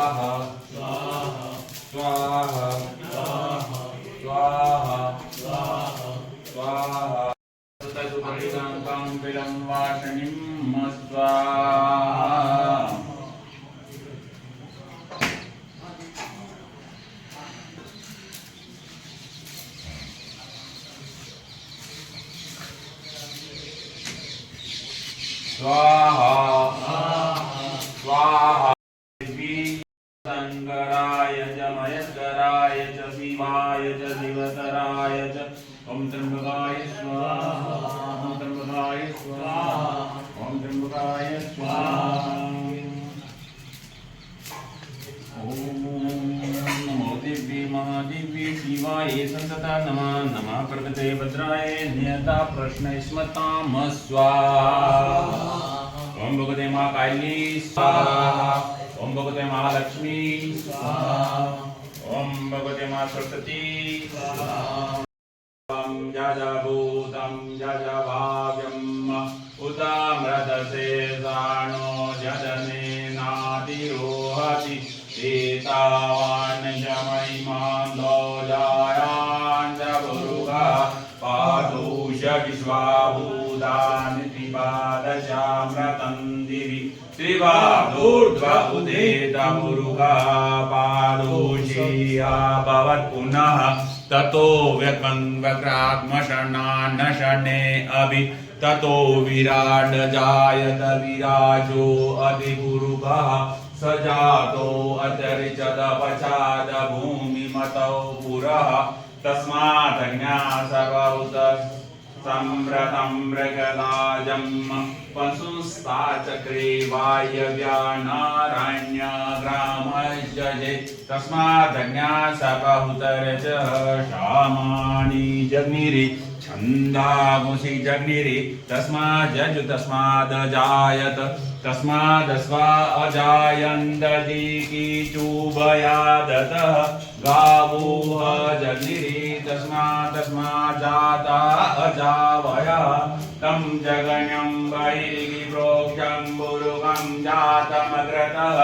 स्वाहा स्वाहा स्वाहा तदुपरिदान्तं विलं वासनिं स्वाहा स्वाहा स्वाहा शंकराय च महेश्वराय च शिवाय च शिवतराय च ओम त्र्यंबकाय स्वाहा ओम त्र्यंबकाय स्वाहा ओम त्र्यंबकाय स्वाहा ओम नमो दिव्य महादिव्य शिवाय संतता नमः नमः प्रकृते भद्राय नियता प्रश्न स्मताम स्वाहा ओम भगवते महाकाली स्वाहा ओम भगवते महालक्ष्मी स्वाहा ओम भगवते महासरस्वती स्वाहा ओम जजभूतं जजभाव्यम् उतामृतसे सानो जजनेनातिरोहति एतावान् जमैमान्दो जायाञ्जपुरुगा पादुष विश्वाभूतानि त्रिपादचामृतं दिवि त्रिपादोर्ध्व उदेतमुरुगा पादोषीया भवत् पुनः ततो व्यग्राग्मशनानशने अभि ततो विराट जायत विराजो अधिगुरुगः सजातो अतरिचदपचाद भूमिमतौ पुरः तस्मात् ज्ञासर्वभूत सम्रतं मृगराजं पशुस्ताचक्रे वायव्यानारण्यग्रामजजे तस्मात् ज्ञासर्वभूतरजः शामानि जग्निरि छन्दांसि जग्निरि तस्मात् जजु तस्मात् जायत तस्मादस्वा अजायन्ददिकी चूभयादतः गावोह जग्निरि तस्मात् जाता अजावयः तं जगन्यं वैरिगी प्रोक्षं बुरुगं जातमग्रतः